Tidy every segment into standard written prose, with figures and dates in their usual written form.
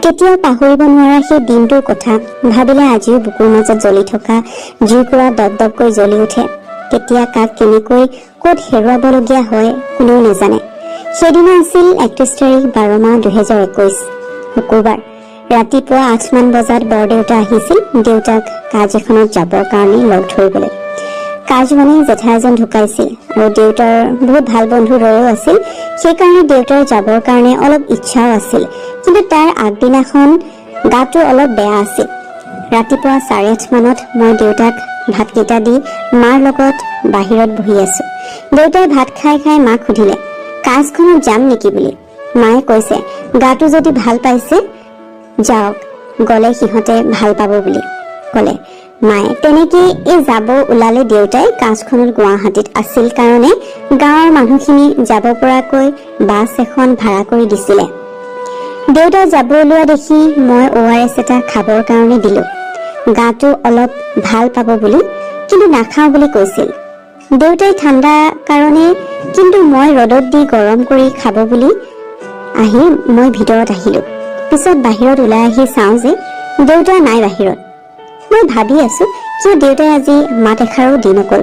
কেতিয়াও পাহৰিব নোৱাৰা সেই দিনটোৰ কথা ভাবিলে আজিও বুকুৰ মাজত জ্বলি থকা জুইকুৰা দপদপকৈ জ্বলি উঠে। কেতিয়া কাক কেনেকৈ ক'ত হেৰুৱাবলগীয়া হয় কোনেও নাজানে। সেইদিনা আছিল 31 তাৰিখ 12 মাহ 2021 শুকুৰবাৰ। ৰাতিপুৱা 8 মান বজাত বৰদেউতা আহিছিল দেউতাক কাজ এখনত যাবৰ কাৰণে লগ ধৰিবলৈ। কাজ মানে জেঠা এজন ঢুকাইছিল আৰু দেউতাৰ বহুত ভাল বন্ধুৰ দৰেও আছিল। সেইকাৰণে দেউতাৰ যাবৰ কাৰণে অলপ ইচ্ছাও আছিল, কিন্তু তাৰ আগদিনাখন গাটো অলপ বেয়া আছিল। ৰাতিপুৱা 8:30 মানত মই দেউতাক ভাতকেইটা দি মাৰ লগত বাহিৰত বহি আছো। দেউতাই ভাত খাই খাই মাক সুধিলে কাজখনত যাম নেকি বুলি। মায়ে কৈছে গাটো যদি ভাল পাইছে যাওক, গলে সিহঁতে ভাল পাব বুলি কলে মায়ে। তেনেকে এই যাব ওলালে দেউতাই কাজখনত গুৱাহাটীত আছিল কাৰণে গাঁৱৰ মানুহখিনি যাব পৰাকৈ বাছ এখন ভাড়া কৰি দিছিলে। দেউতা যাব ওলোৱা দেখি মই ORS এটা খাবৰ কাৰণে দিলো, গাটো অলপ ভাল পাব বুলি, কিন্তু নাখাওঁ বুলি কৈছিল। দেউতাই ঠাণ্ডা কাৰণে, কিন্তু মই ৰ'দত দি গৰম কৰি খাব বুলি আহি মই ভিতৰত আহিলো। পিছত বাহিৰত ওলাই আহি চাওঁ যে দেউতা নাই বাহিৰত। মই ভাবি আছো কিয় দেউতাই আজি মাত এষাৰো দি নকল।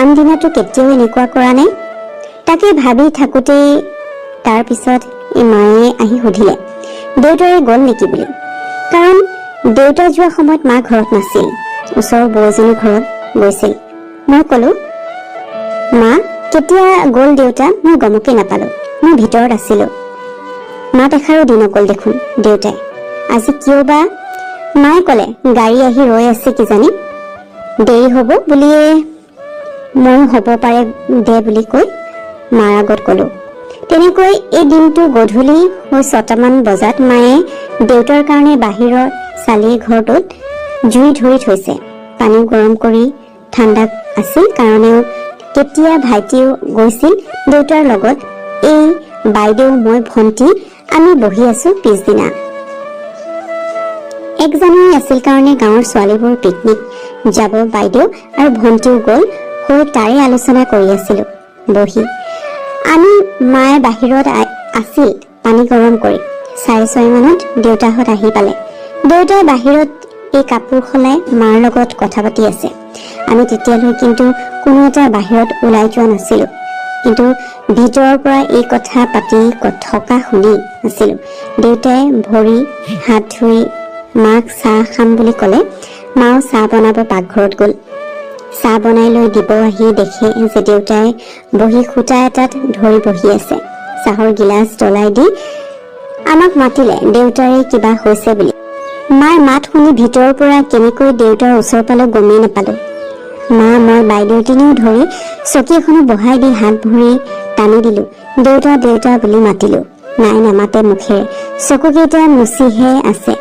আনদিনাটো কেতিয়াও এনেকুৱা কৰা নাই। তাকে ভাবি থাকোঁতেই তাৰ পিছত মায়ে আহি সুধিলে দেউতাই গ'ল নেকি বুলি। কাৰণ দেউতা যোৱা সময়ত মা ঘৰত নাছিল, ওচৰৰ বৌ এজনীৰ ঘৰত গৈছিল। মই কলো মা কেতিয়া গ'ল দেউতা, মই গমকে নাপালো, মই ভিতৰত আছিলো। মাত এষাৰো দি নকল দেখোন দেউতাই, আজি কিয় বা। মায়ে কলে গাড়ী আহি ৰৈ আছে কিজানি, দেৰি হব বুলিয়ে ময়ো হব পাৰে দে বুলি কৈ মাৰ আগত কলো। তেনেকৈ এই দিনটো গধূলি 6টামান বজাত মায়ে দেউতাৰ কাৰণে বাহিৰৰ চালিৰ ঘৰটোত জুই ধৰি থৈছে। পানী গৰম কৰি ঠাণ্ডা আছিল কাৰণেও কেতিয়া ভাইটিও গৈছিল দেউতাৰ লগত। এই বাইদেউ মই ভন্টি আমি বহি আছো। পিছদিনা 1 জানুৱাৰী আছিল কাৰণে গাঁৱৰ ছোৱালীবোৰ পিকনিক যাব, বাইদেউ আৰু ভন্টিও গ'ল হৈ তাৰে আলোচনা কৰি আছিলো বহি। আমি মায়ে বাহিৰত আছিল পানী গৰম কৰি। 6:30 মানত দেউতাহঁত আহি পালে। দেউতাই বাহিৰত এই কাপোৰ সলাই মাৰ লগত কথা পাতি আছে। আমি তেতিয়ালৈ কিন্তু কোনো এটা বাহিৰত ওলাই যোৱা নাছিলো, কিন্তু ভিতৰৰ পৰা এই কথা পাতি থকা শুনি আছিলো। দেউতাই ভৰি হাত ধুই মাক চাহ খাম বুলি কলে। মাও চাহ বনাব পাকঘৰত গল। চাহ বনাই লৈ দিব আহি দেখে যে দেউতাই বহি খুটা এটাত ধৰি বহি আছে। চাহৰ গিলাচ ডলাই দি আমাক মাতিলে দেউতাৰে কিবা হৈছে বুলি। মাৰ মাত শুনি ভিতৰৰ পৰা কেনেকৈ দেউতাৰ ওচৰ পালো গমেই নাপালো। মা মই বাইদেউ তিনিও ধৰি চকী এখনত বহাই দি হাত ভৰি টানি দিলো। দেউতা দেউতা বুলি মাতিলো, নাই নামাতে মুখেৰে, চকুকেইটা মুচিহে আছে।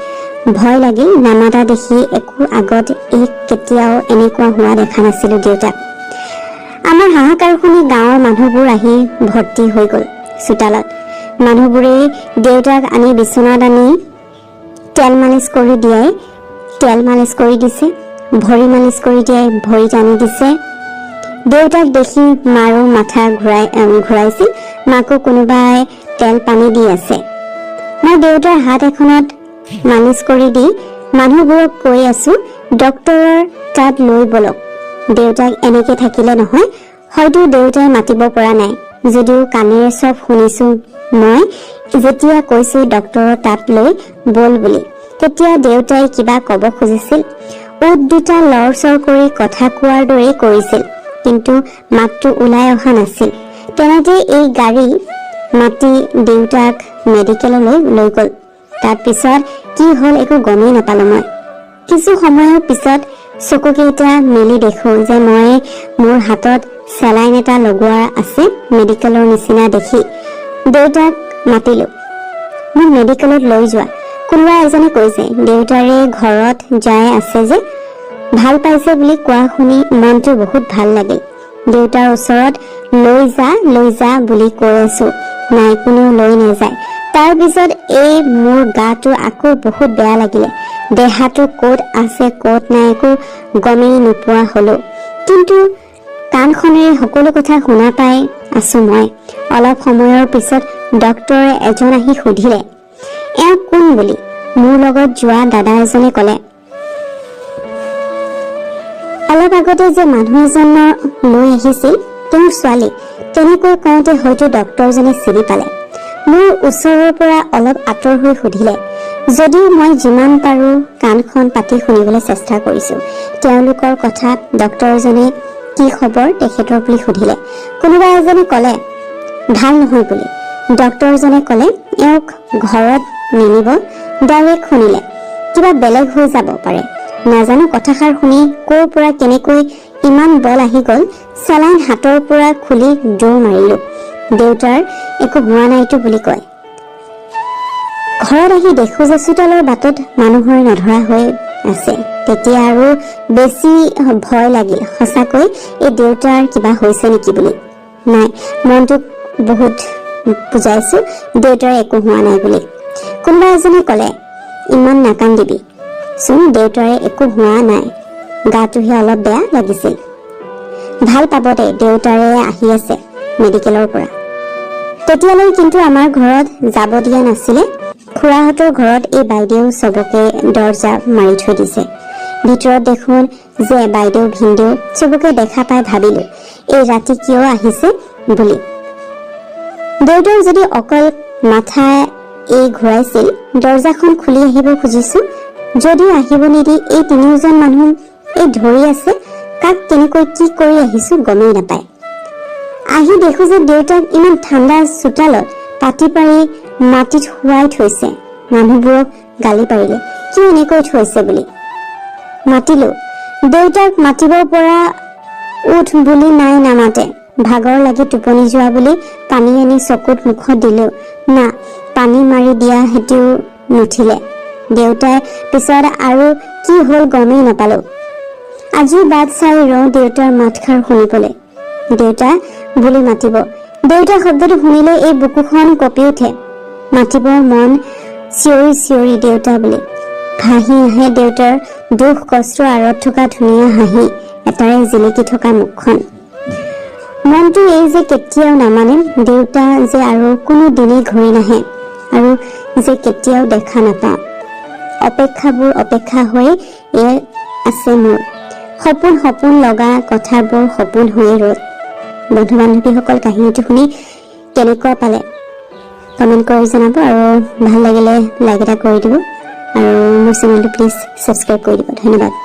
ভয় লাগিল নামাতা দেখি। একো আগত কেতিয়াও এনেকুৱা হোৱা দেখা নাছিলো দেউতাক। আমাৰ হাহাকাৰ শুনি গাঁৱৰ মানুহবোৰ আহি ভৰ্তি হৈ গল চোতালত। মানুহবোৰে দেউতাক আনি বিচনাত আনি তেল মালিচ কৰি দিয়াই তেল মালিচ কৰি দিছে, ভৰি মালিচ কৰি দিয়াই ভৰি টানি দিছে। দেউতাক দেখি মাৰো মাথা ঘূৰাইছিল। মাকো কোনোবাই তেল পানী দি আছে। মই দেউতাৰ হাত এখনত মালিচ কৰি দি মানুহবোৰক কৈ আছো ডক্তৰৰ তাত লৈ বলক। দেউতাক এনেকে থাকিলে নহয়। হয়তো দেউতাই মাতিব পৰা নাই, যদিও কাণেৰে চব শুনিছো। মই যেতিয়া কৈছো ডক্তৰৰ তাত লৈ বল বুলি, তেতিয়া দেউতাই কিবা কব খুজিছিল। ওঠ দুটা লৰচৰ কৰি কথা কোৱাৰ দৰে কৰিছিল, কিন্তু মাতটো ওলাই অহা নাছিল। তেনেতে এই গাড়ী মাতি দেউতাক মেডিকেললৈ লৈ গল। তাৰ পিছত কি হল একো গমেই নাপালো মই। কিছু সময়ৰ পিছত চকুকেইটা মেলি দেখো যে মই মোৰ হাতত চেলাইন এটা লগোৱা আছে। মেডিকেলৰ নিচিনা দেখি দেউতাক মাতিলো, মোক মেডিকেলত লৈ যোৱা। কোনোবা এজনে কৈছে দেউতাৰে ঘৰত যাই আছে যে, ভাল পাইছে বুলি কোৱা শুনি মনটো বহুত ভাল লাগিল। দেউতাৰ ওচৰত লৈ যা বুলি কৈ আছো, নাই কোনেও লৈ নাযায়। তাৰ পিছত এই মোৰ গাটো আকৌ বহুত বেয়া লাগিলে। দেহাটো ক'ত আছে ক'ত নাই একো গমেই নোপোৱা হলো। কিন্তু কাণখনেৰে সকলো কথা শুনা পাই আছো মই। অলপ সময়ৰ পিছত ডক্তৰে এজন আহি সুধিলে এওঁ কোন বুলি মোৰ লগত যোৱা দাদা এজনে ক'লে। অলপ আগতে যে মানুহ এজনৰ লৈ আহিছিল তেওঁৰ ছোৱালী, তেনেকৈ কওঁতে হয়তো ডক্তৰজনে চিনি পালে। মোৰ ওচৰৰ পৰা অলপ আঁতৰ হৈ সুধিলে, যদিও মই যিমান পাৰো কাণখন পাতি শুনিবলৈ চেষ্টা কৰিছো। তেওঁলোকৰ কথাত ডক্তৰজনে কি খবৰ তেখেতৰ বুলি সুধিলে। কোনোবা এজনে ক'লে ভাল নহয় বুলি। ডক্তৰজনে ক'লে এওঁক ঘৰত নিনিব, ডাইৰেক্ট শুনিলে কিবা বেলেগ হৈ যাব পাৰে। নাজানো কথাষাৰ শুনি ক'ৰ পৰা কেনেকৈ ইমান বল আহি গ'ল। চেলাইন হাতৰ পৰা খুলি দৌৰ মাৰিলো। দেউতাৰ একো হোৱা নাইতো বুলি কয়। ঘৰত আহি দেখো যে চোতালৰ বাটত মানুহৰ নধৰা হৈ আছে। তেতিয়া আৰু বেছি ভয় লাগিল সঁচাকৈ এই দেউতাৰ কিবা হৈছে নেকি বুলি। নাই, মনটোক বহুত বুজাইছো দেউতাৰ একো হোৱা নাই বুলি। কোনোবা এজনে ক'লে ইমান নাকান্দিবি চোন, দেউতাৰে একো হোৱা নাই, গাটোহে অলপ বেয়া লাগিছিল। ভাল পাব দে, দেউতাৰে আহি আছে মেডিকেলৰ পৰা। তেতিয়ালৈ কিন্তু আমাৰ ঘৰত যাব দিয়া নাছিলে। খুৰাহঁতৰ ঘৰত এই বাইদেউ চবকে দৰজা মাৰি থৈ দিছে। ভিতৰত দেখোন যে বাইদেউ ভিনদেউ চবকে দেখা পাই ভাবিলো এই ৰাতি কিয় আহিছে বুলি। দেউতাৰ যদি অকল মাথা এই ঘূৰাইছিল, দৰজাখন খুলি আহিব খুজিছো যদিও আহিব নিদি এই তিনিওজন মানুহ এই ধৰি আছে। কাক কেনেকৈ কি কৰি আহিছো গমেই নাপায়। আহি দেখো যে দেউতাক ইমান ঠাণ্ডা চোতালত পাতি পাৰি মাটিত শুৱাই থৈছে। মানুহবোৰক গালি পাৰিলে কিয় এনেকৈ থৈছে বুলি। মাতিলো, দেউতাক মাতিব পৰা উঠ বুলি নাই নামাতে। ভাগৰ লাগি টোপনি যোৱা বুলি পানী আনি চকুত মুখত দিলো, না পানী মাৰি দিয়া হেতিও নুঠিলে। দেউতাই পিছত আৰু কি হ'ল গমেই নাপালো। আজি বাট চাই ৰওঁ দেউতাৰ মাতষাৰ শুনিবলৈ। দেউতা বুলি মাতিব, দেউতাৰ শব্দটো শুনিলে এই বুকুখন কঁপি উঠে। মাতিবৰ মন চিঞৰি চিঞৰি দেউতা বুলি। হাঁহি আহে দেউতাৰ দুখ কষ্ট আঁৰত থকা ধুনীয়া হাঁহি এটাৰে জিলিকি থকা মুখখন। মনটো এই যে কেতিয়াও নামানে দেউতা যে আৰু কোনো দিনেই ঘূৰি নাহে আৰু যে কেতিয়াও দেখা নাপাওঁ। অপেক্ষাবোৰ অপেক্ষা হৈ আছে মোৰ। সপোন সপোন লগা কথাবোৰ সপোন হৈয়ে ৰ'ল। বন্ধু বান্ধৱীসকল কাহিনীটো শুনি কেনেকুৱা পালে কমেণ্ট কৰি জনাব আৰু ভাল লাগিলে লাইক এটা কৰি দিব আৰু মোৰ চেনেলটো প্লিজ ছাবস্ক্ৰাইব কৰি দিব। ধন্যবাদ।